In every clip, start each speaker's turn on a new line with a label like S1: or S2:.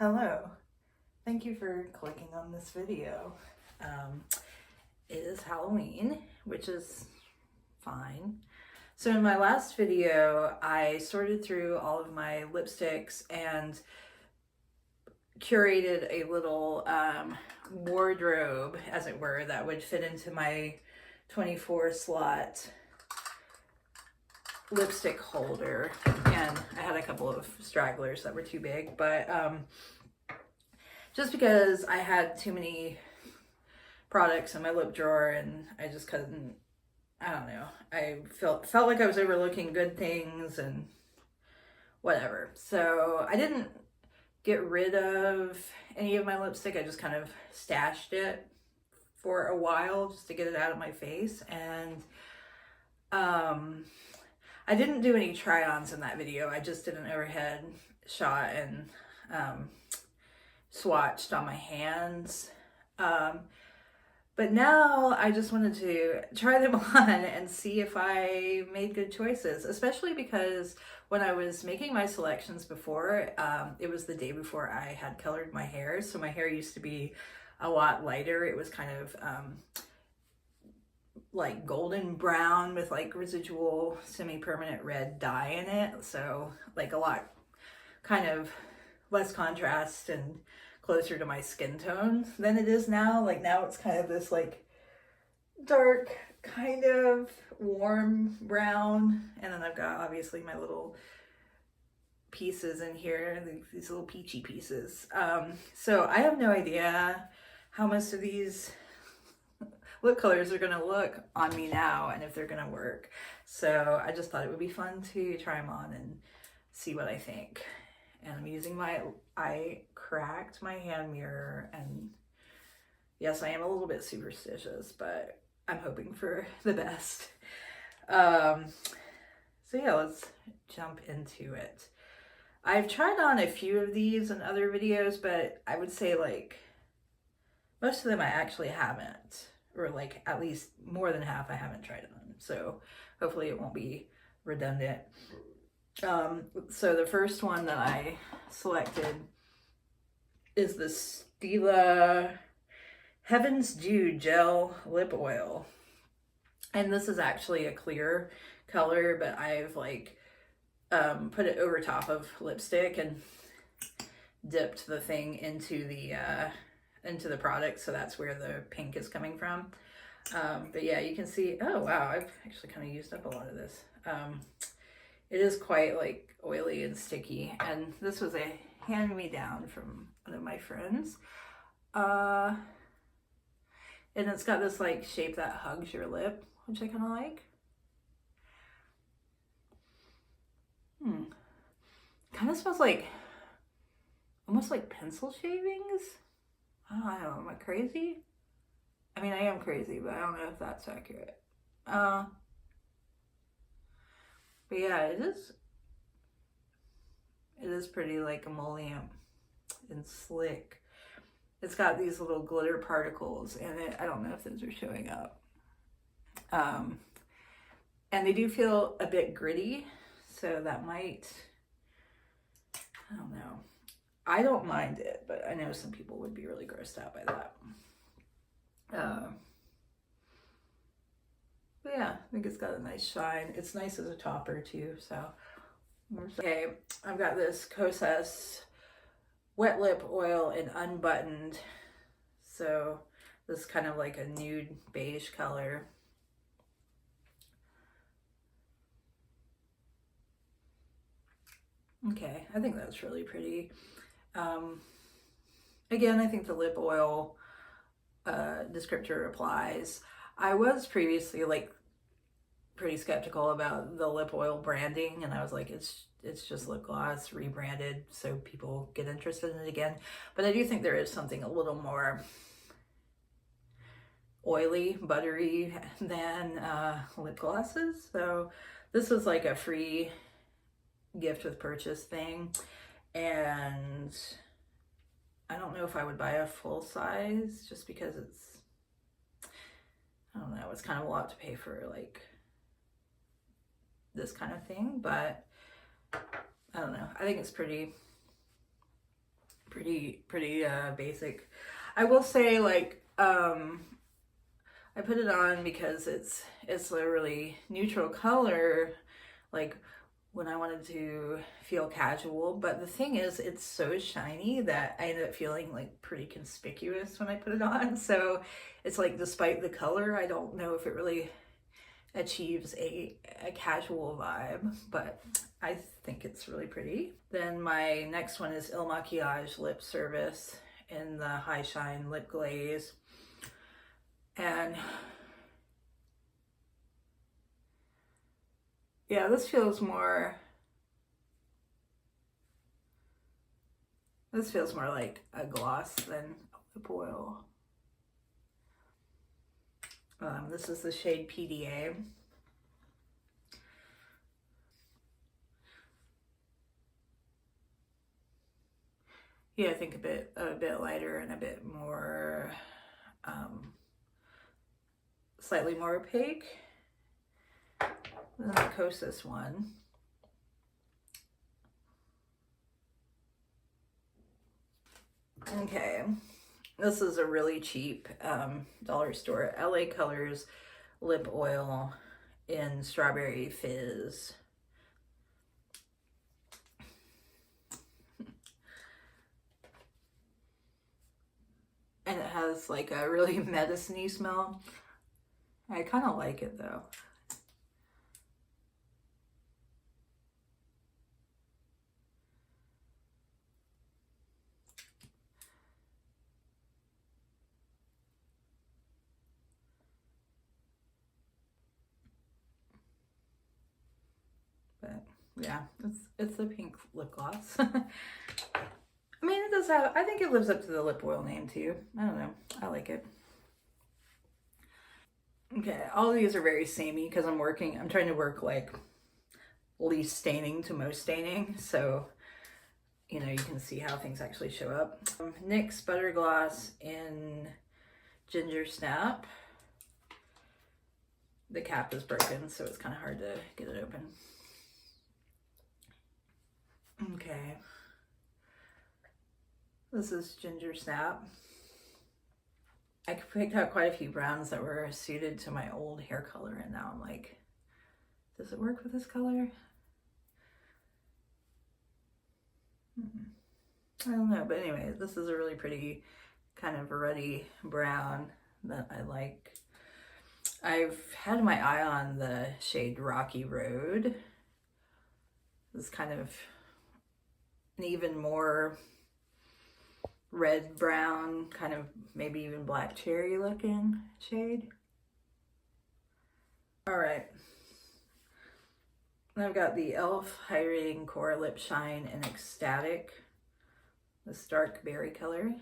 S1: Hello. Thank you for clicking on this video. It is Halloween, which is fine. So in my last video, I sorted through all of my lipsticks and curated a little wardrobe, as it were, that would fit into my 24 slot lipstick holder. And I had a couple of stragglers that were too big, but just because I had too many products in my lip drawer and I just couldn't, I don't know, I felt like I was overlooking good things and whatever. So I didn't get rid of any of my lipstick. I just kind of stashed it for a while just to get it out of my face. And I didn't do any try-ons in that video. I just did an overhead shot and swatched on my hands. But now I just wanted to try them on and see if I made good choices, especially because when I was making my selections before, it was the day before I had colored my hair. So my hair used to be a lot lighter. It was kind of like golden brown with like residual semi-permanent red dye in it. So like a lot kind of less contrast and closer to my skin tone than it is now. Like now it's kind of this like dark kind of warm brown, and then I've got obviously my little pieces in here, these little peachy pieces. So I have no idea how most of these lip colors are gonna look on me now and if they're gonna work. So I just thought it would be fun to try them on and see what I think. And I'm using I cracked my hand mirror, and yes, I am a little bit superstitious, but I'm hoping for the best. So yeah, let's jump into it. I've tried on a few of these in other videos, but I would say like most of them I actually haven't, or like at least more than half I haven't tried on. So hopefully it won't be redundant. So the first one that I selected is the Stila Heaven's Dew Gel Lip Oil. And this is actually a clear color, but I've like put it over top of lipstick and dipped the thing into the product, so that's where the pink is coming from. But yeah, you can see, oh wow, I've actually kind of used up a lot of this. It is quite like oily and sticky, and this was a hand-me-down from one of my friends. And it's got this like shape that hugs your lip, which I kind of like. Kind of smells like, almost like pencil shavings. I don't know, am I crazy? I mean, I am crazy, but I don't know if that's accurate. But yeah, it is pretty like emollient and slick. It's got these little glitter particles in it. I don't know if those are showing up. And they do feel a bit gritty, so that might, I don't know. I don't mind it, but I know some people would be really grossed out by that. But yeah, I think it's got a nice shine. It's nice as a topper too, so. Okay, I've got this Kosas wet lip oil in Unbuttoned. So this is kind of like a nude beige color. Okay, I think that's really pretty. Again, I think the lip oil descriptor applies. I was previously like pretty skeptical about the lip oil branding, and I was like, it's just lip gloss rebranded so people get interested in it again. But I do think there is something a little more oily, buttery than lip glosses. So this was like a free gift with purchase thing, and I don't know if I would buy a full size just because it's, I don't know, it's kind of a lot to pay for like this kind of thing, but I don't know. I think it's pretty pretty basic. I will say, like, I put it on because it's a really neutral color, like when I wanted to feel casual. But the thing is, it's so shiny that I ended up feeling like pretty conspicuous when I put it on. So it's like, despite the color, I don't know if it really achieves a casual vibe, but I think it's really pretty. Then my next one is Il Makiage Lip Service in the High Shine Lip Glaze. And yeah, this feels more like a gloss than lip oil. This is the shade PDA. Yeah, I think a bit lighter and a bit more, slightly more opaque than the Kosas one. Okay, this is a really cheap dollar store LA Colors lip oil in Strawberry Fizz. And it has like a really medicine-y smell. I kind of like it though. But yeah, it's a pink lip gloss. I mean, it does have, I think it lives up to the lip oil name too. I don't know. I like it. Okay, all of these are very samey because I'm trying to work like least staining to most staining. So, you know, you can see how things actually show up. NYX Butter Gloss in Ginger Snap. The cap is broken, so it's kind of hard to get it open. Okay. This is Ginger Snap. I picked out quite a few browns that were suited to my old hair color, and now I'm like, does it work with this color? I don't know, but anyway, this is a really pretty kind of ruddy brown that I like. I've had my eye on the shade Rocky Road. This kind of an even more red brown, kind of maybe even black cherry looking shade. All right, I've got the e.l.f. Hydrating Core Lip Shine in Ecstatic, this dark berry color.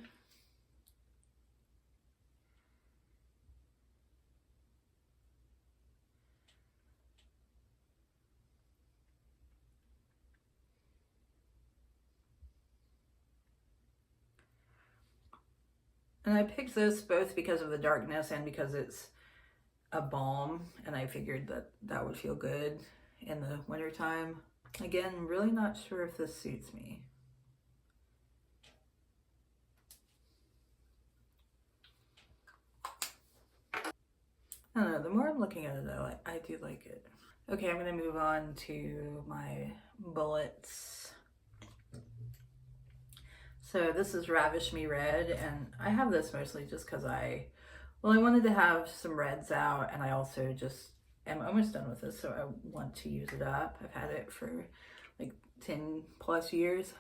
S1: And I picked this both because of the darkness and because it's a balm, and I figured that that would feel good in the wintertime. Again, really not sure if this suits me. I don't know, the more I'm looking at it though, I do like it. Okay, I'm gonna move on to my bullets. So this is Ravish Me Red, and I have this mostly just because I wanted to have some reds out, and I also just am almost done with this, so I want to use it up. I've had it for like 10 plus years.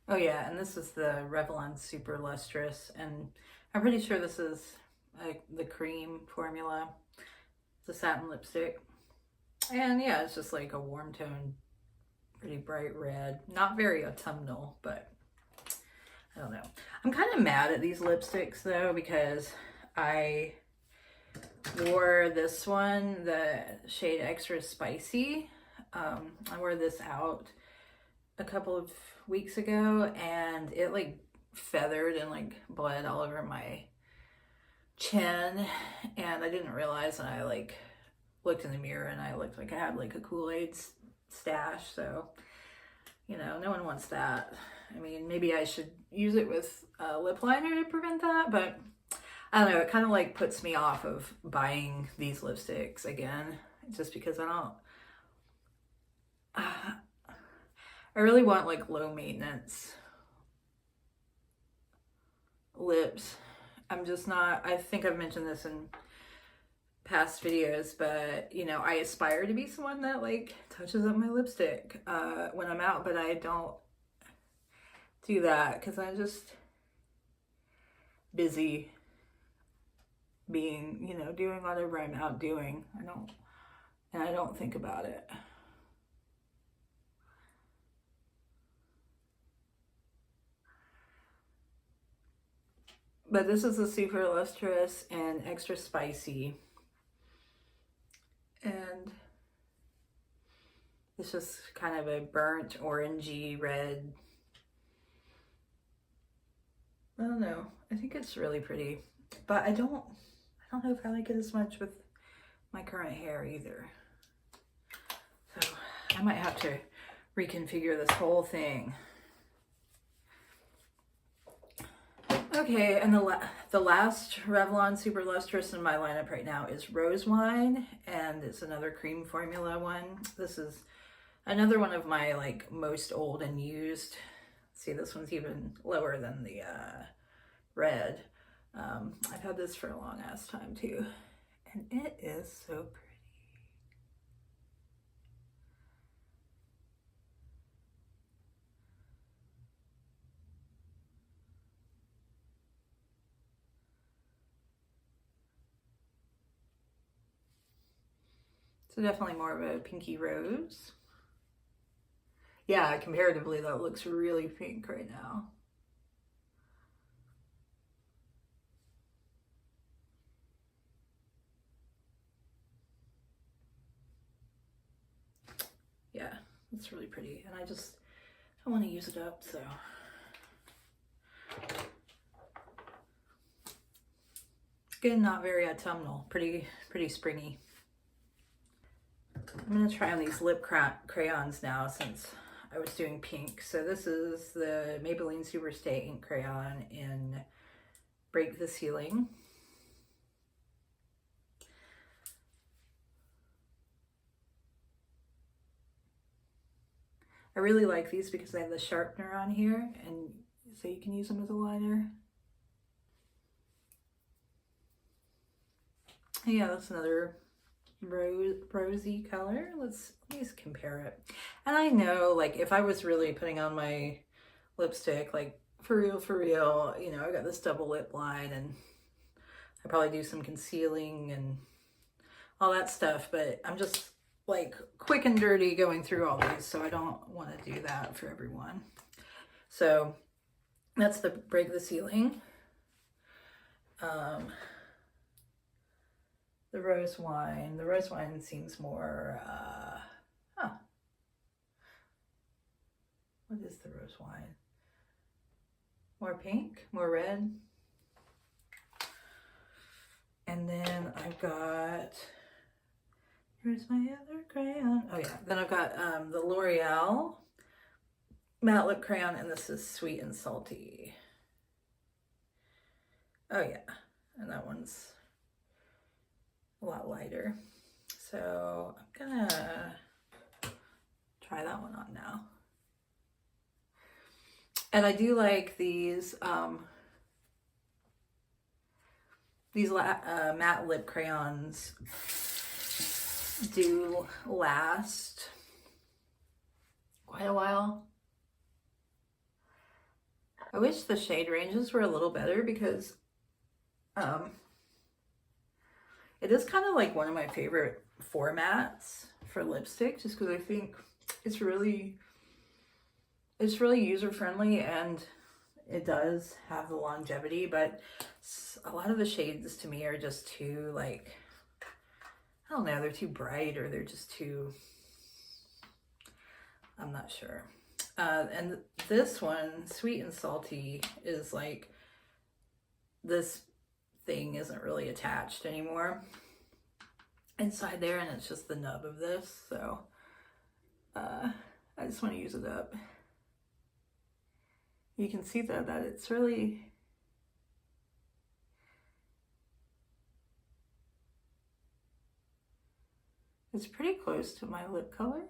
S1: Oh yeah, and this is the Revlon Super Lustrous, and I'm pretty sure this is the cream formula. It's a satin lipstick. And yeah, it's just like a warm tone, pretty bright red. Not very autumnal, but I don't know. I'm kind of mad at these lipsticks though, because I wore this one, the shade Extra Spicy, I wore this out a couple of weeks ago and it like feathered and like bled all over my chin, and I didn't realize, and I like looked in the mirror and I looked like I had like a Kool-Aid stash. So, you know, no one wants that. I mean, maybe I should use it with a lip liner to prevent that, but I don't know, it kind of like puts me off of buying these lipsticks again, just because I don't, I really want like low maintenance lips. I'm just not, I think I've mentioned this in past videos, but you know, I aspire to be someone that like touches up my lipstick when I'm out, but I don't do that because I'm just busy being, you know, doing whatever I'm out doing. I don't think about it. But this is a super lustrous and extra spicy. And it's just kind of a burnt orangey red. I don't know. I think it's really pretty. But I don't know if I like it as much with my current hair either. So I might have to reconfigure this whole thing. Okay, and the last Revlon Super Lustrous in my lineup right now is Rose Wine, and it's another cream formula one. This is another one of my like most old and used. See, this one's even lower than the red. I've had this for a long ass time too, and it is so pretty. So definitely more of a pinky rose. Yeah, comparatively that looks really pink right now. Yeah, it's really pretty, and I want to use it up, so. Again, not very autumnal, pretty springy. I'm gonna try on these lip crayons now since I was doing pink. So this is the Maybelline Superstay ink crayon in Break the Ceiling. I really like these because they have the sharpener on here, and so you can use them as a liner. Yeah, that's another rosy color. Let's compare it. And I know, like, if I was really putting on my lipstick, like for real, you know, I got this double lip line, and I probably do some concealing and all that stuff, but I'm just like quick and dirty going through all these, so I don't want to do that for everyone. So that's the Break the Ceiling. The rose wine. The rose wine seems more, what is the rose wine? More pink, more red. And then I've got, here's my other crayon. Oh yeah, then I've got the L'Oreal matte lip crayon, and this is Sweet and Salty. Oh yeah, and that one's a lot lighter. So I'm gonna try that one on now. And I do like these matte lip crayons do last quite a while. I wish the shade ranges were a little better because it is kind of like one of my favorite formats for lipstick, just because I think it's really user-friendly and it does have the longevity, but a lot of the shades to me are just too, like, I don't know, they're too bright, or they're just too, I'm not sure. And this one, Sweet and Salty, is like, this thing isn't really attached anymore inside there, and it's just the nub of this. So I just want to use it up. You can see though that it's really, it's pretty close to my lip color.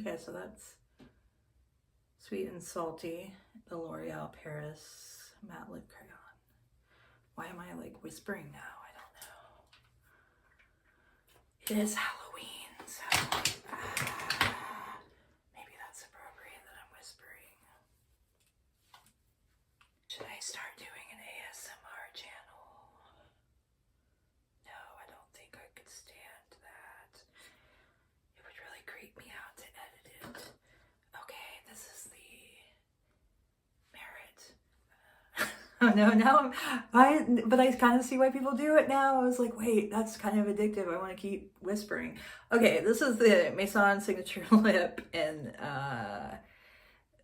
S1: Okay, so that's Sweet and Salty, the L'Oreal Paris Matte Lip Crayon. Why am I like whispering now? I don't know. It is Halloween, so maybe that's appropriate that I'm whispering. Should I start doing an ASMR channel? No, I don't think I could stand that. It would really creep me out to edit it. Okay, this is the Merit. Oh no, now but I kind of see why people do it now. I was like, wait, that's kind of addictive. I want to keep whispering. Okay, this is the Maison Signature Lip and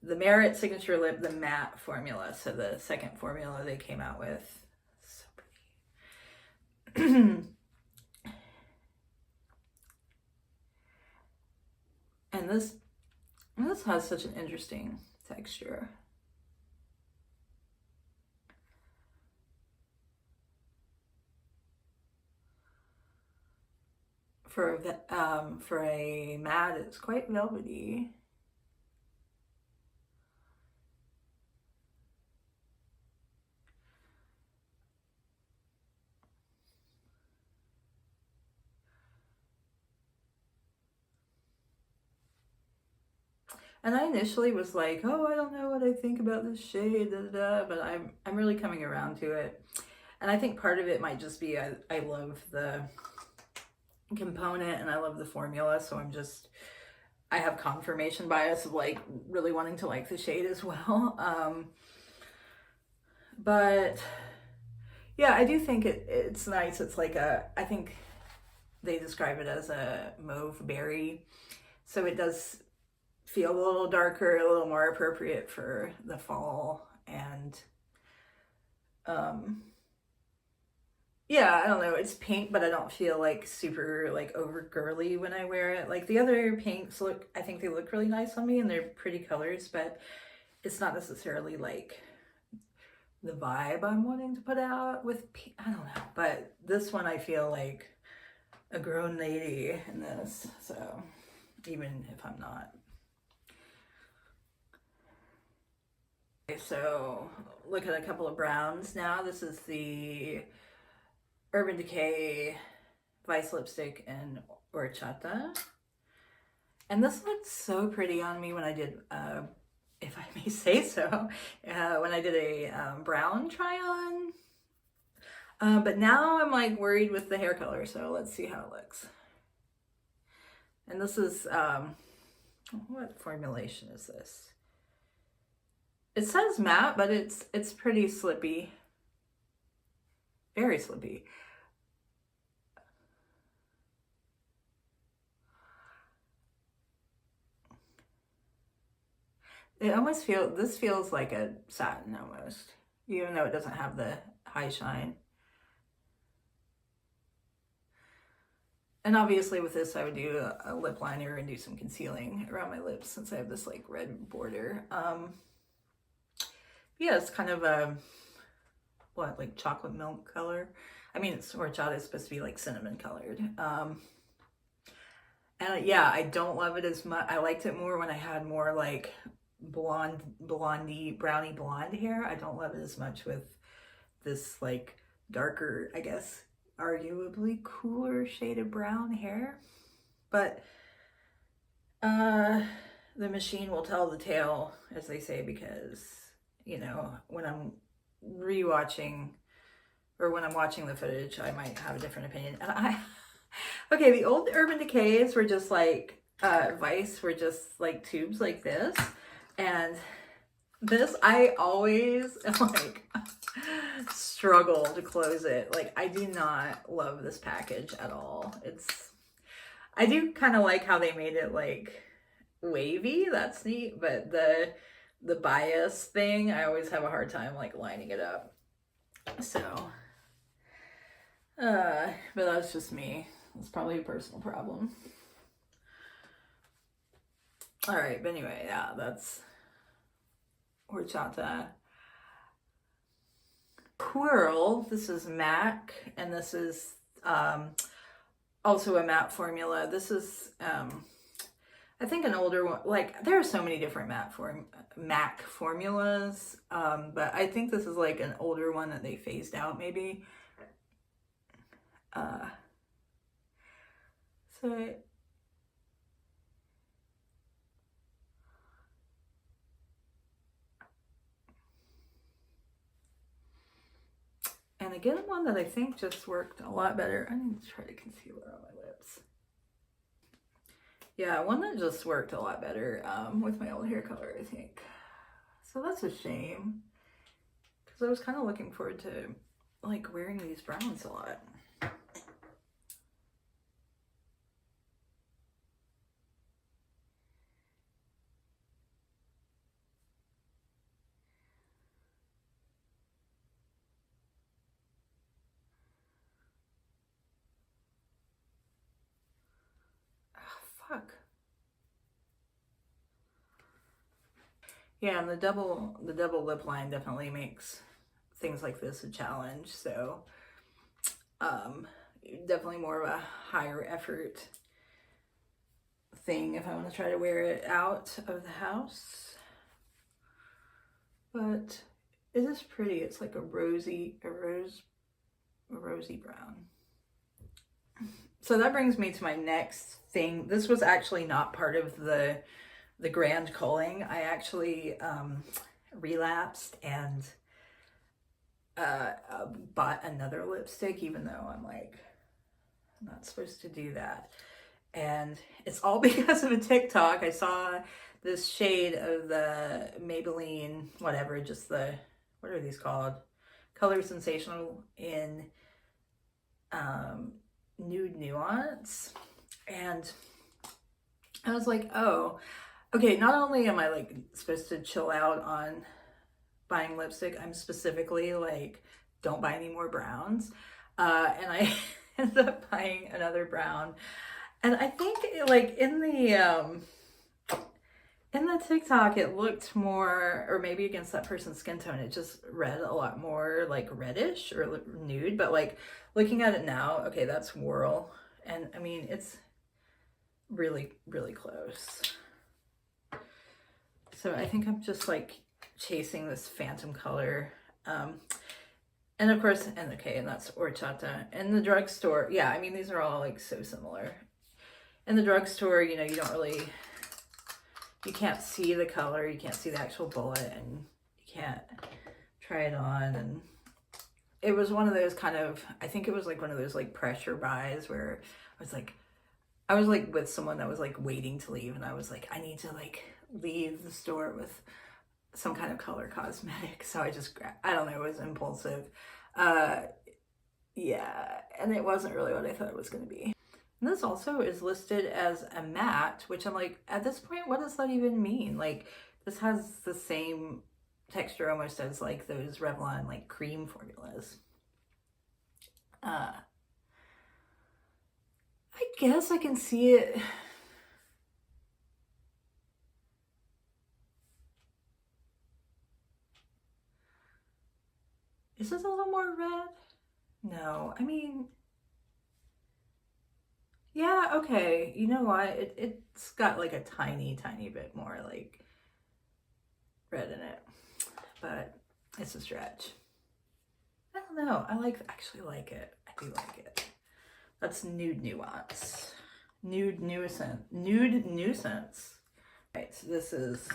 S1: the Merit Signature Lip, the matte formula. So the second formula they came out with. So pretty. And this has such an interesting texture. For a matte, it's quite velvety. And I initially was like, oh, I don't know what I think about this shade, but I'm really coming around to it. And I think part of it might just be I love the component and I love the formula, so I have confirmation bias of like really wanting to like the shade as well. But yeah, I do think it's nice. It's like I think they describe it as a mauve berry, so it does feel a little darker, a little more appropriate for the fall. And yeah, I don't know, it's pink, but I don't feel like super like over girly when I wear it. Like the other pinks I think they look really nice on me and they're pretty colors, but it's not necessarily like the vibe I'm wanting to put out with pink. I don't know, but this one I feel like a grown lady in this, so even if I'm not. Okay, so look at a couple of browns now. This is the Urban Decay Vice Lipstick in Horchata. And this looked so pretty on me when I did, if I may say so, when I did a brown try on. But now I'm like worried with the hair color, so let's see how it looks. And this is, what formulation is this? It says matte, but it's pretty slippy. Very slippy. It almost this feels like a satin almost, even though it doesn't have the high shine. And obviously with this, I would do a lip liner and do some concealing around my lips since I have this like red border. Yeah, it's kind of a, what, like chocolate milk color. I mean, it's horchata, it's supposed to be like cinnamon colored. And yeah, I don't love it as much. I liked it more when I had more like brownie blonde hair. I don't love it as much with this like darker, I guess, arguably cooler shade of brown hair. But the machine will tell the tale, as they say, because, you know, when I'm rewatching or when I'm watching the footage, I might have a different opinion. And okay, the old Urban Decays were just like, Vice were just like tubes like this. And this, I always like struggle to close it. Like, I do not love this package at all. I do kind of like how they made it like wavy. That's neat, but the bias thing, I always have a hard time like lining it up. So, but that's just me. It's probably a personal problem. All right, but anyway, yeah, that's horchata. Quirl, this is MAC, and this is also a matte formula. This is, I think, an older one. Like, there are so many different MAC formulas, but I think this is like an older one that they phased out, maybe. So and again, one that I think just worked a lot better. I need to try to conceal it on my lips. Yeah, one that just worked a lot better with my old hair color, I think. So that's a shame, because I was kind of looking forward to like wearing these browns a lot. Fuck. Yeah, and the double lip line definitely makes things like this a challenge. So definitely more of a higher effort thing if I want to try to wear it out of the house. But it is pretty. It's like a rosy brown. So that brings me to my next thing. This was actually not part of the grand culling. I actually relapsed and bought another lipstick, even though I'm like, I'm not supposed to do that. And it's all because of a TikTok. I saw this shade of the Maybelline, whatever, just the, what are these called? Color Sensational in Nude Nuance. And I was like, oh, okay, not only am I like supposed to chill out on buying lipstick, I'm specifically like, don't buy any more browns. And I ended up buying another brown. And I think like in the TikTok, it looked more, or maybe against that person's skin tone, it just read a lot more like reddish or nude. But like looking at it now, okay, that's Whirl. And I mean, it's really, really close. So I think I'm just like chasing this phantom color. And of course, and okay, and that's horchata. In the drugstore, yeah, I mean, these are all like so similar. In the drugstore, you know, you don't really, you can't see the color, you can't see the actual bullet, and you can't try it on. And it was one of those kind of, I think it was like one of those like pressure buys where I was like with someone that was like waiting to leave, and I was like, I need to like leave the store with some kind of color cosmetic. So I just grabbed, I don't know, it was impulsive. Yeah, and it wasn't really what I thought it was going to be. And this also is listed as a matte, which I'm like, at this point, what does that even mean? Like, this has the same texture almost as like those Revlon like cream formulas. I guess I can see it. Is this a little more red? No, I mean, yeah, okay. You know what? It's got like a tiny, tiny bit more like red in it, but it's a stretch. I don't know. I actually like it. I do like it. That's Nude Nuance. Nude Nuisance. Nude Nuisance. Right, so this is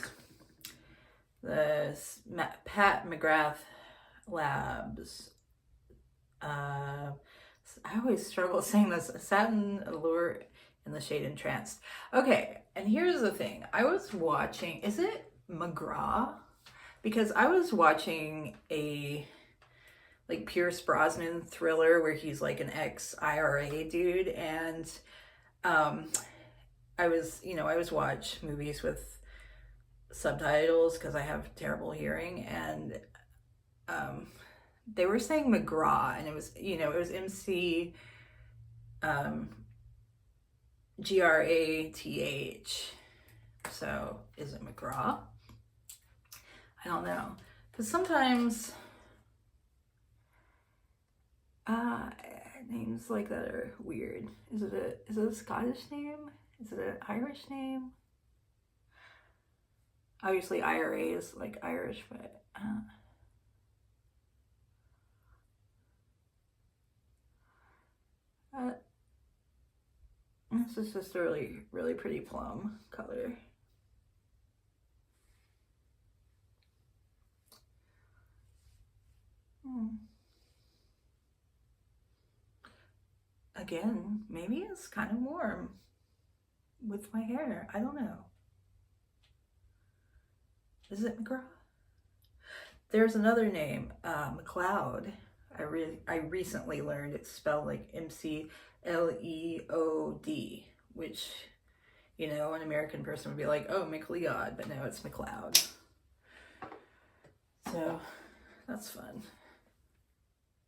S1: the Pat McGrath Labs. I always struggle saying this. Satin Allure in the shade Entranced. Okay, and here's the thing. I was watching, is it McGraw? Because I was watching a like Pierce Brosnan thriller where he's like an ex-IRA dude, and I always watch movies with subtitles because I have terrible hearing, and um, they were saying McGraw, and it was MC um, Grath. So is it McGraw? I don't know, because sometimes uh, names like that are weird. Is it a Scottish name? Is it an Irish name? Obviously, IRA is like Irish, but uh, this is just a really, really pretty plum color. Again, maybe it's kind of warm with my hair. I don't know. Is it McGraw? There's another name, McLeod. I recently learned it's spelled like McLeod, which, an American person would be like, oh, McLeod, but no, it's McLeod. So that's fun.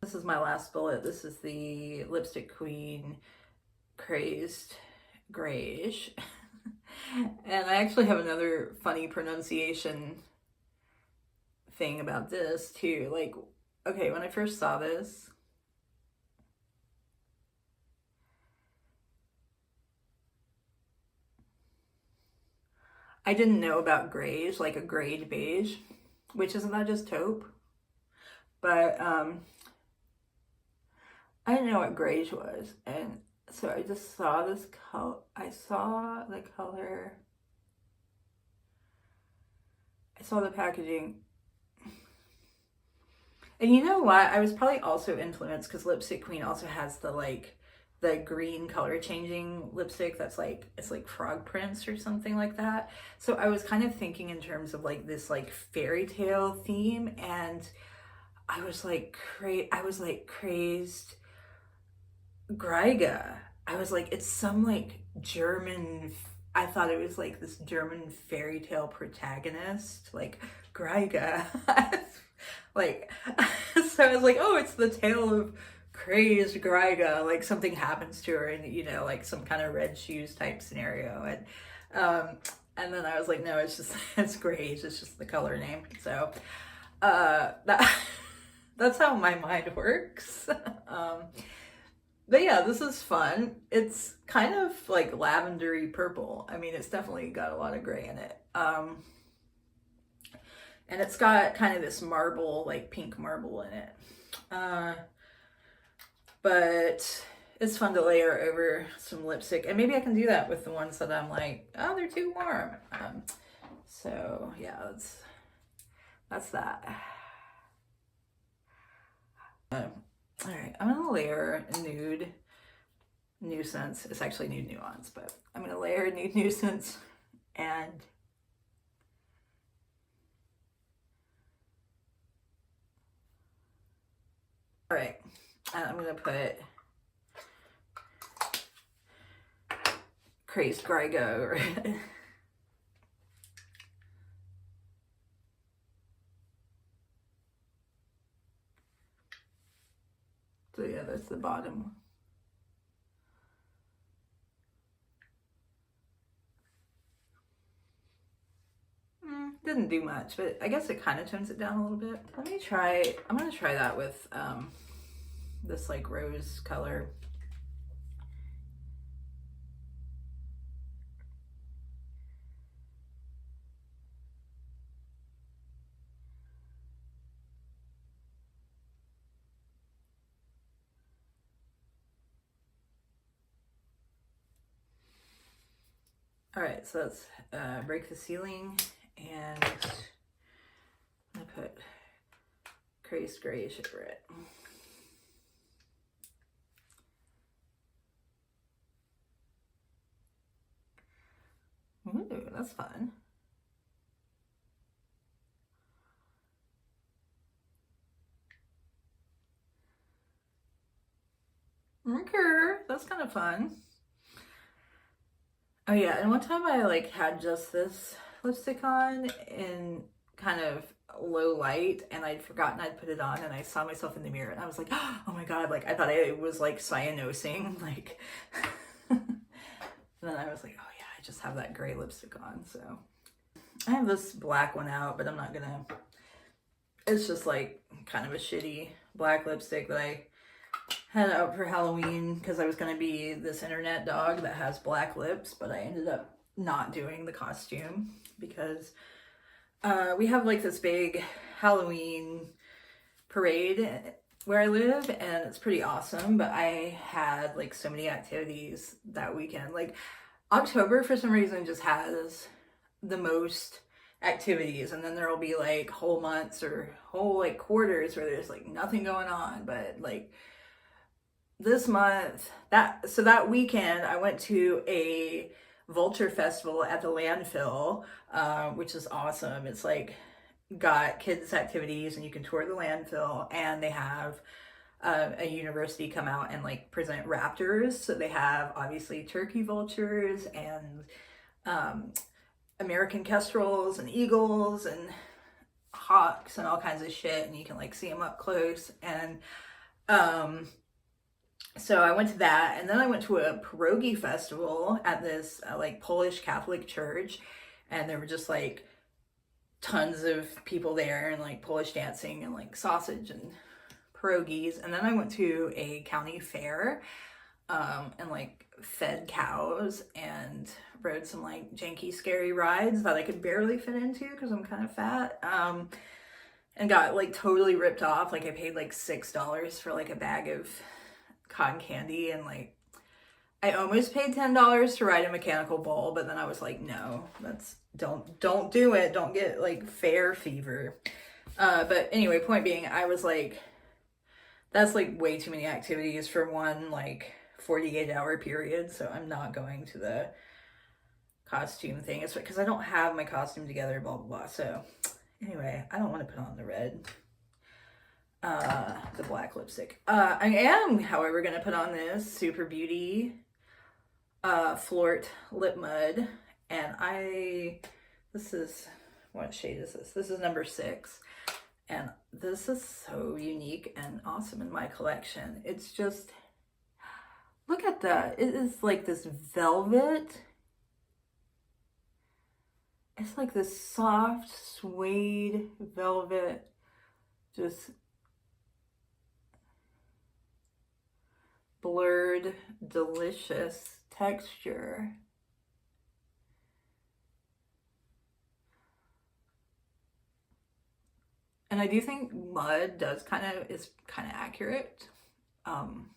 S1: This is my last bullet. This is the Lipstick Queen Crazed Grayish. And I actually have another funny pronunciation thing about this too. Like, okay, when I first saw this, I didn't know about grays, like a grayed beige, which isn't that just taupe? But I didn't know what grayish was, and so I just saw this color. I saw the color. I saw the packaging. And you know what? I was probably also influenced because Lipstick Queen also has the green color changing lipstick that's like, it's like frog prints or something like that. So I was kind of thinking in terms of like this like fairy tale theme, and I was like crazed Greiga. I was like, it's some like German, I thought it was like this German fairy tale protagonist, like Greiga. Like, so I was like, oh, it's the tale of crazed Greiga. Like something happens to her, and like some kind of red shoes type scenario. And then I was like, no, it's grayish. It's just the color name. So, that's how my mind works. But yeah, this is fun. It's kind of like lavendery purple. I mean, it's definitely got a lot of gray in it. And it's got kind of this marble, like pink marble in it. But it's fun to layer over some lipstick. And maybe I can do that with the ones that I'm like, oh, they're too warm. So yeah, that's that. All right, I'm gonna layer Nude Nuisance. It's actually Nude Nuance, but I'm gonna layer Nude Nuisance, and all right, and I'm gonna put Crazed Greiga over it. So yeah, that's the bottom. Didn't do much, but I guess it kind of tones it down a little bit. I'm gonna try that with this like rose color. All right, so let's break the ceiling, and I'm gonna put Crazed Grayish over it. Ooh, that's fun. Okay, that's kind of fun. Oh yeah, and one time I like had just this lipstick on in kind of low light, and I'd forgotten I'd put it on, and I saw myself in the mirror and I was like, oh my god, like I thought it was like cyanosing, like and then I was like, oh yeah, I just have that gray lipstick on. So I have this black one out, but I'm not gonna, it's just like kind of a shitty black lipstick that I had out for Halloween because I was going to be this internet dog that has black lips, but I ended up not doing the costume because we have like this big Halloween parade where I live, and it's pretty awesome, but I had like so many activities that weekend. Like October for some reason just has the most activities, and then there will be like whole months or whole like quarters where there's like nothing going on. But like this month, that weekend I went to a vulture festival at the landfill, which is awesome. It's like got kids activities and you can tour the landfill, and they have a university come out and like present raptors. So they have obviously turkey vultures and American kestrels and eagles and hawks and all kinds of shit, and you can like see them up close. And so I went to that, and then I went to a pierogi festival at this like Polish Catholic church, and there were just like tons of people there and like Polish dancing and like sausage and pierogies. And then I went to a county fair and like fed cows and rode some like janky scary rides that I could barely fit into because I'm kind of fat, and got like totally ripped off. Like I paid like $6 for like a bag of cotton candy, and like I almost paid $10 to ride a mechanical bull, but then I was like, no, that's don't do it. Don't get like fair fever. But anyway, point being, I was like, that's like way too many activities for one like 48-hour period. So I'm not going to the costume thing. It's because I don't have my costume together, blah blah blah. So anyway, I don't want to put on the red, the black lipstick. I am, however, gonna put on this Super Beauty Flort Lip Mud, and this is, what shade is this? This is number 6, and this is so unique and awesome in my collection. It's just, look at that. It is like this velvet. It's like this soft suede velvet, just blurred, delicious texture. And I do think mud is kind of accurate. And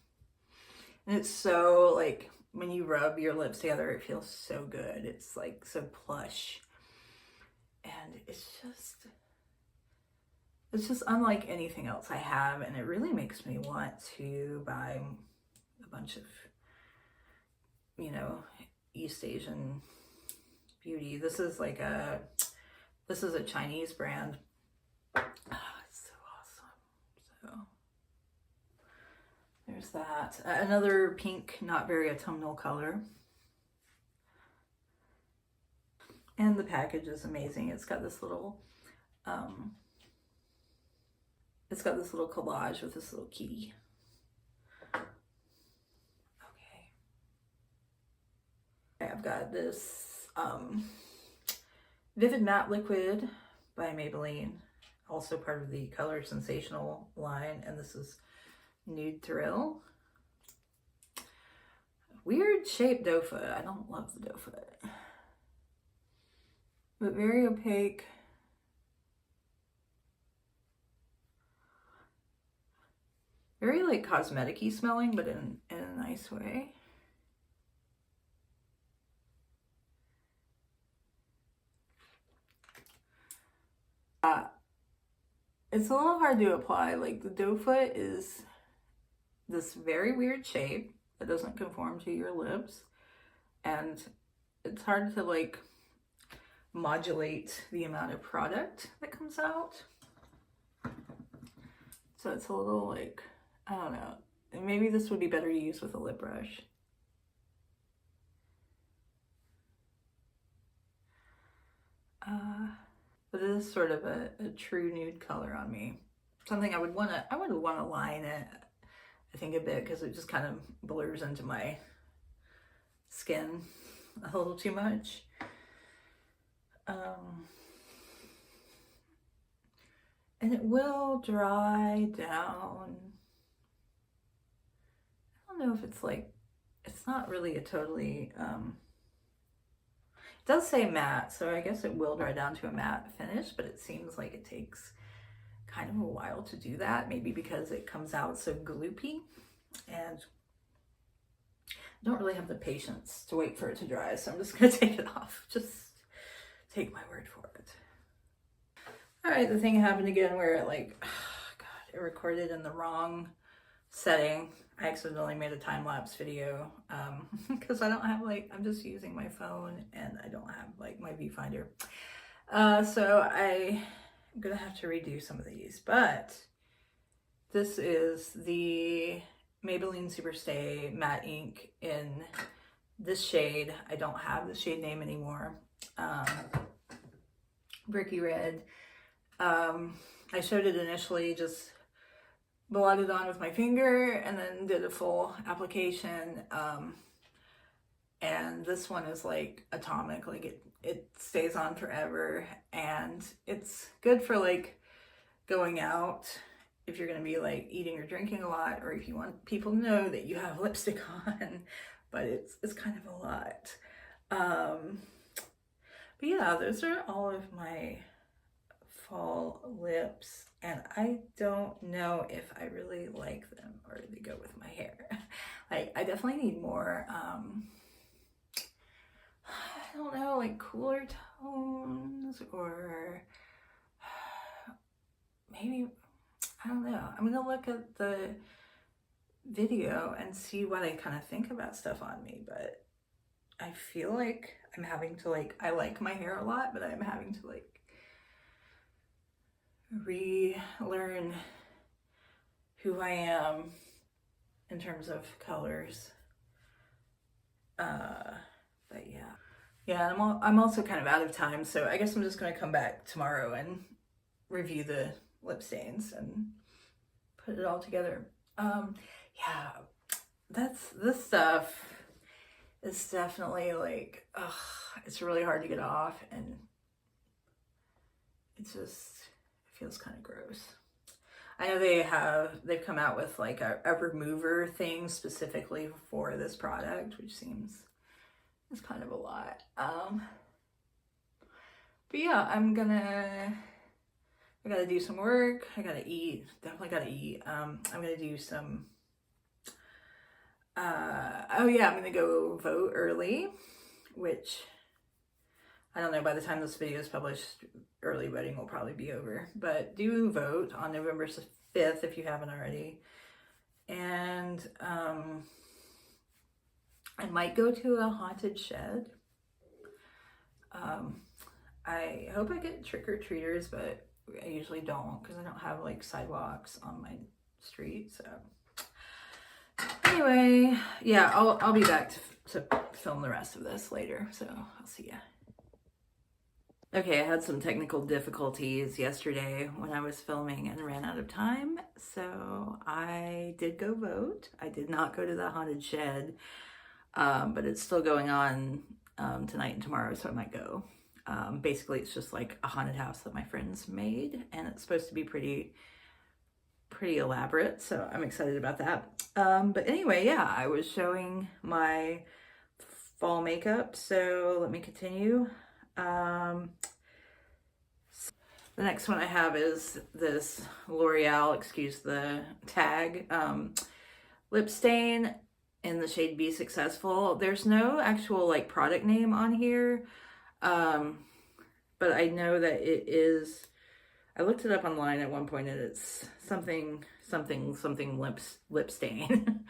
S1: it's so like when you rub your lips together, it feels so good. It's like so plush. And it's just unlike anything else I have, and it really makes me want to buy a bunch of, you know, East Asian beauty. This is a Chinese brand. Oh, it's so awesome. So there's that. Another pink, not very autumnal color. And the package is amazing. It's got this little collage with this little kitty. Okay, I've got this Vivid Matte Liquid by Maybelline, also part of the Color Sensational line, and this is Nude Thrill. Weird shaped doe foot. I don't love the doe foot, but very opaque. Very like cosmetic-y smelling, but in a nice way. It's a little hard to apply. Like the doe foot is this very weird shape that doesn't conform to your lips, and it's hard to like modulate the amount of product that comes out. So it's a little like, I don't know, maybe this would be better to use with a lip brush. But it is sort of a true nude color on me. Something I would want to line it, I think, a bit, because it just kind of blurs into my skin a little too much. And it will dry down. I don't know if it's like, it's not really a totally, it does say matte, so I guess it will dry down to a matte finish, but it seems like it takes kind of a while to do that, maybe because it comes out so gloopy, and I don't really have the patience to wait for it to dry, so I'm just gonna take it off. Just take my word for it. All right, the thing happened again where it like, oh God, it recorded in the wrong setting. I accidentally made a time-lapse video because I don't have like, I'm just using my phone and I don't have like my viewfinder. So I'm gonna have to redo some of these, but this is the Maybelline Superstay Matte Ink in this shade. I don't have the shade name anymore. Bricky Red. I showed it initially, just blotted on with my finger and then did a full application. And this one is like atomic, like it stays on forever, and it's good for like going out if you're going to be like eating or drinking a lot, or if you want people to know that you have lipstick on, but it's kind of a lot. But yeah, those are all of my fall lips, and I don't know if I really like them or they go with my hair. Like, I definitely need more, I don't know, like cooler tones, or maybe, I don't know. I'm gonna look at the video and see what I kind of think about stuff on me, but I feel like I'm having to like, I like my hair a lot, but I'm having to like relearn who I am in terms of colors. But yeah, I'm also kind of out of time, so I guess I'm just gonna come back tomorrow and review the lip stains and put it all together. Yeah, this stuff is definitely like, it's really hard to get off, and it's just, it feels kind of gross. I know they've come out with like a remover thing specifically for this product, which seems is kind of a lot. But yeah, I gotta do some work. I gotta eat. Definitely gotta eat. I'm gonna do some, oh yeah, I'm gonna go vote early, which I don't know, by the time this video is published, early voting will probably be over. But do vote on November 5th if you haven't already. And I might go to a haunted shed. I hope I get trick-or-treaters, but I usually don't because I don't have like sidewalks on my street. So anyway, yeah, I'll be back to film the rest of this later. So I'll see ya. Okay, I had some technical difficulties yesterday when I was filming and ran out of time, so I did go vote. I did not go to the haunted shed, but it's still going on tonight and tomorrow, so I might go. Basically, it's just like a haunted house that my friends made, and it's supposed to be pretty elaborate, so I'm excited about that. But anyway, yeah, I was showing my fall makeup, so let me continue. The next one I have is this L'Oreal, excuse the tag, lip stain in the shade Be Successful. There's no actual like product name on here, but I know that it is, I looked it up online at one point and it's something lip stain.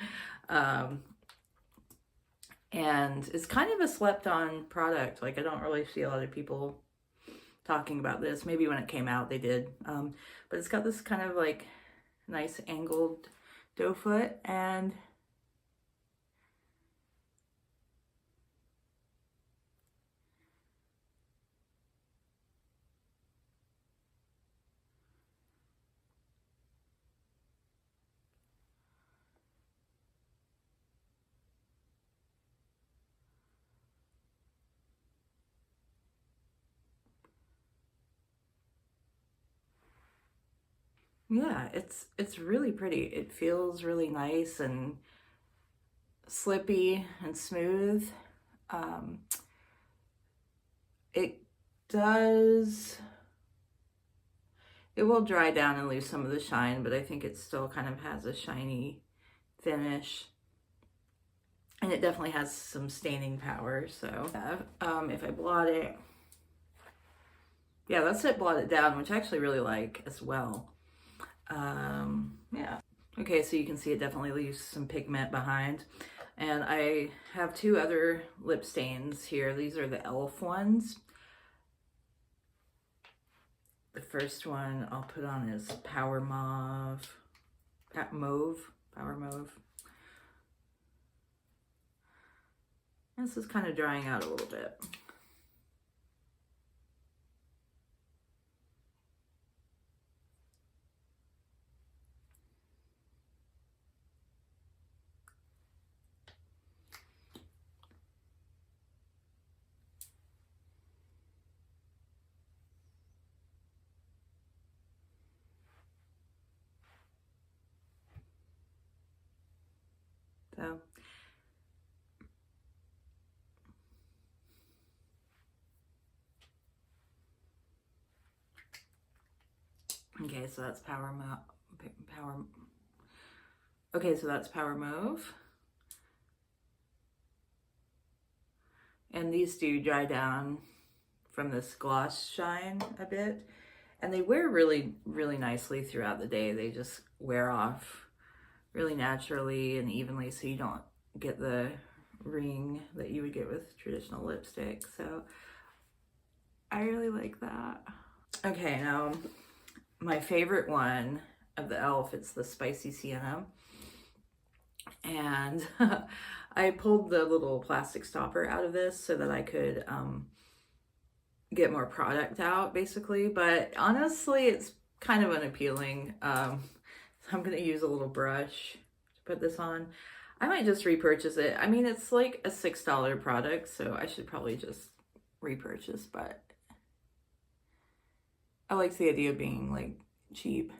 S1: And it's kind of a slept on product. Like, I don't really see a lot of people talking about this. Maybe when it came out they did, but it's got this kind of like nice angled doe foot, and yeah, it's really pretty. It feels really nice and slippy and smooth. Um, it does, it will dry down and lose some of the shine, but I think it still kind of has a shiny finish. And it definitely has some staining power, so if I blot it, yeah, that's it, blot it down, which I actually really like as well. Yeah. Okay, so you can see it definitely leaves some pigment behind. And I have two other lip stains here. These are the e.l.f. ones. The first one I'll put on is Power Mauve. Power Mauve. This is kind of drying out a little bit. So, okay, so that's Power Mauve. Okay, so that's Power Mauve. And these do dry down from this gloss shine a bit. And they wear really, really nicely throughout the day. They just wear off really naturally and evenly, so you don't get the ring that you would get with traditional lipstick. So I really like that. Okay, now my favorite one of the e.l.f., it's the Spicy Sienna. And I pulled the little plastic stopper out of this so that I could get more product out, basically. But honestly, it's kind of unappealing. So I'm going to use a little brush to put this on. I might just repurchase it. I mean, it's like a $6 product, so I should probably just repurchase, but I like the idea of being like cheap.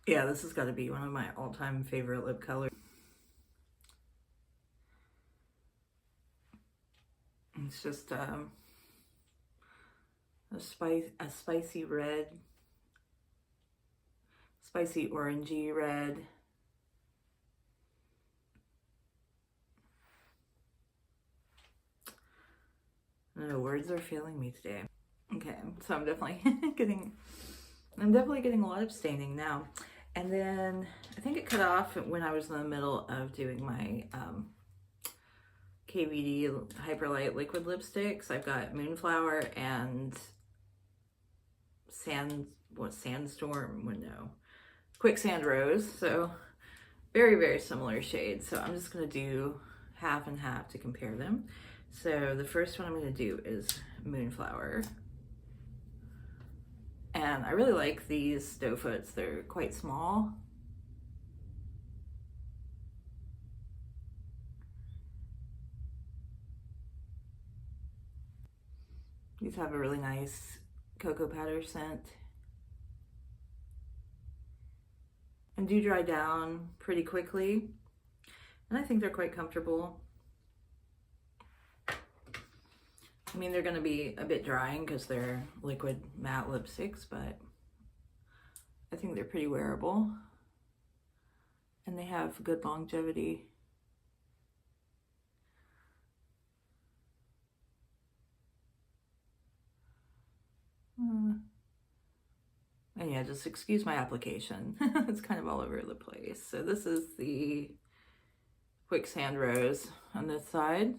S1: Yeah, this has got to be one of my all-time favorite lip colors. It's just a spicy red, spicy orangey red. I don't know, words are failing me today. Okay, so I'm definitely getting a lot of staining now. And then I think it cut off when I was in the middle of doing my KVD Hyperlight liquid lipsticks. I've got Moonflower and Sandstorm, no, Quicksand Rose. So very, very similar shades. So I'm just gonna do half and half to compare them. So the first one I'm gonna do is Moonflower. And I really like these doe foots. They're quite small. These have a really nice cocoa powder scent. And do dry down pretty quickly. And I think they're quite comfortable. I mean, they're gonna be a bit drying because they're liquid matte lipsticks, but I think they're pretty wearable. And they have good longevity. And yeah, just excuse my application. It's kind of all over the place. So this is the Quicksand Rose on this side.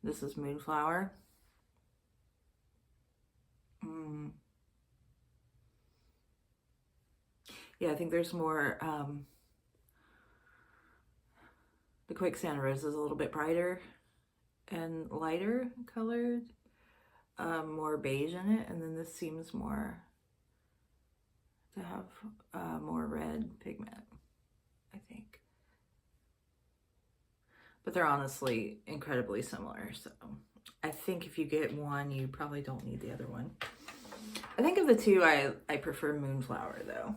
S1: This is Moonflower. Yeah, I think there's more, the Quicksand Rose is a little bit brighter and lighter colored, more beige in it, and then this seems more to have more red pigment, I think. but they're honestly incredibly similar. So I think if you get one, you probably don't need the other one. I think of the two, I prefer Moonflower though.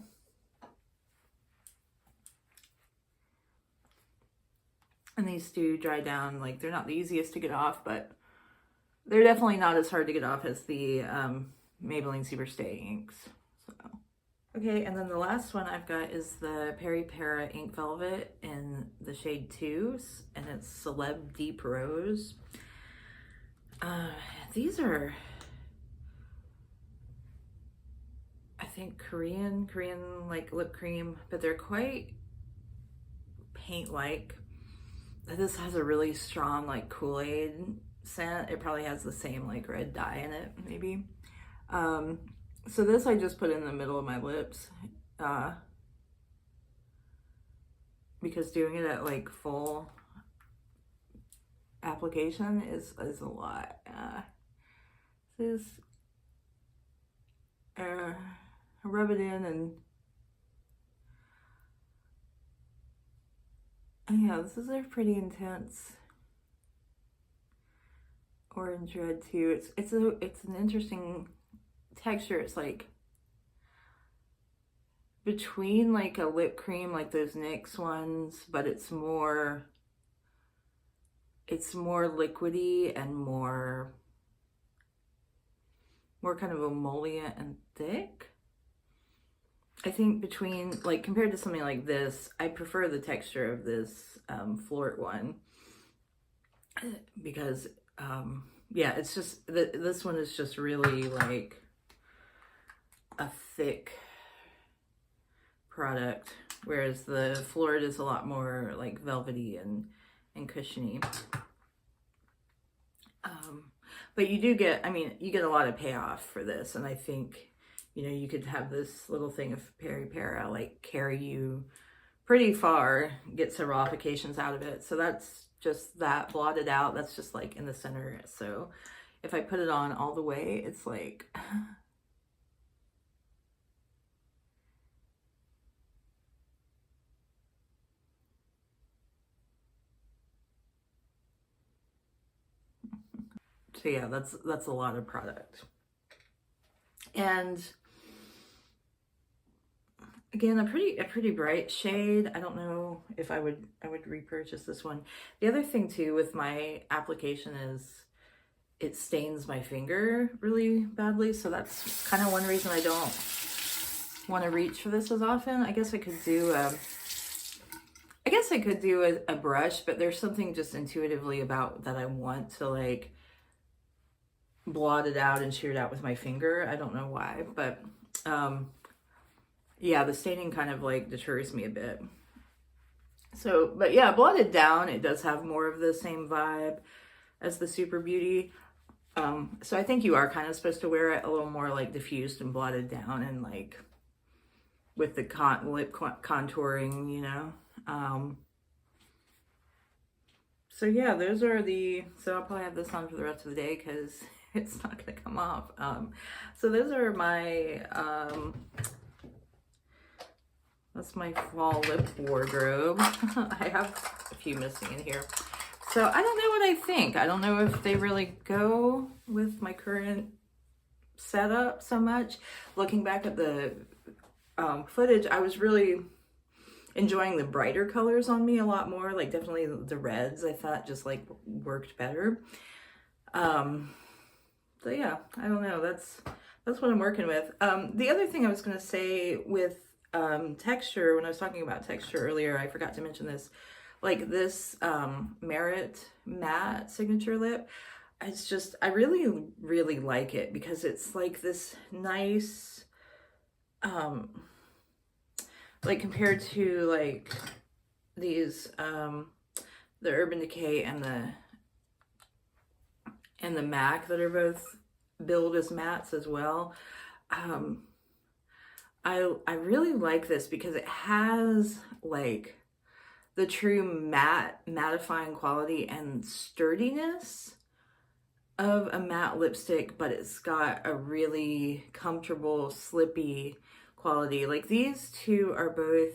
S1: And these do dry down, like they're not the easiest to get off, but they're definitely not as hard to get off as the Maybelline Superstay inks. So. Okay, and then the last one I've got is the Peri Para Ink Velvet in the shade 2, and it's Celeb Deep Rose. These are, I think, Korean like lip cream, but they're quite paint-like. This has a really strong like Kool-Aid scent. It probably has the same like red dye in it, maybe. So this I just put in the middle of my lips because doing it at like full application is a lot. Rub it in, and yeah, this is a pretty intense orange red too. It's an interesting texture. It's like between like a lip cream like those NYX ones, but it's more liquidy and more kind of emollient and thick. I think between, like, compared to something like this, I prefer the texture of this Flirt one because yeah, it's just this one is just really like a thick product, whereas the Flirt is a lot more like velvety and cushiony. But you do get, I mean, you get a lot of payoff for this, and I think, you know, you could have this little thing of Peri Para like carry you pretty far, get several applications out of it. So that's just that blotted out. That's just like in the center. So if I put it on all the way, it's like so yeah, that's a lot of product. And again, a pretty bright shade. I don't know if I would repurchase this one. The other thing too with my application is it stains my finger really badly, so that's kind of one reason I don't want to reach for this as often. I guess I could do a brush, but there's something just intuitively about that I want to like blot it out and shear it out with my finger. I don't know why, but yeah, the staining kind of like deters me a bit. So, but yeah, blotted down, it does have more of the same vibe as the Super Beauty. So I think you are kind of supposed to wear it a little more like diffused and blotted down and like with the lip contouring, you know. So yeah, those are so I'll probably have this on for the rest of the day because it's not gonna come off. So those are my, that's my fall lip wardrobe. I have a few missing in here. So I don't know what I think. I don't know if they really go with my current setup so much. Looking back at the footage, I was really enjoying the brighter colors on me a lot more. Like definitely the reds, I thought just like worked better. So yeah, I don't know. That's what I'm working with. The other thing I was going to say with texture, when I was talking about texture earlier, I forgot to mention this. Like this Merit Matte Signature Lip, it's just, I really, really like it because it's like this nice, like compared to like these, the Urban Decay and the MAC that are both billed as mattes as well. I really like this because it has like the true mattifying quality and sturdiness of a matte lipstick, but it's got a really comfortable, slippy quality. Like these two are both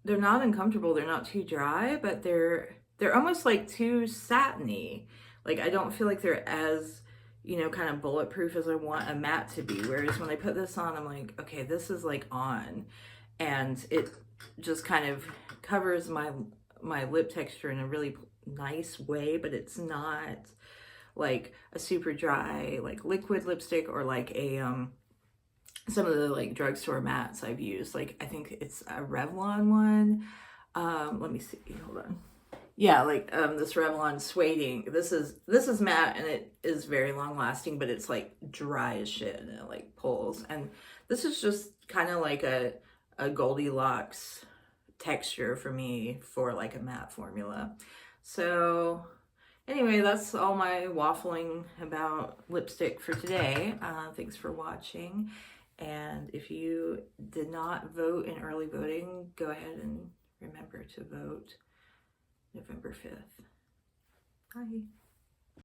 S1: not uncomfortable, they're not too dry, but they're almost like too satiny. Like I don't feel like they're as, you know, kind of bulletproof as I want a matte to be. Whereas when I put this on, I'm like, okay, this is like on, and it just kind of covers my lip texture in a really nice way, but it's not like a super dry like liquid lipstick or like a some of the like drugstore mattes I've used. Like I think it's a Revlon one. Let me see, hold on. Yeah, like this Revlon Sueding. This is matte and it is very long lasting, but it's like dry as shit and it like pulls. And this is just kind of like a Goldilocks texture for me for like a matte formula. So anyway, that's all my waffling about lipstick for today. Thanks for watching. And if you did not vote in early voting, go ahead and remember to vote November 5th. Bye.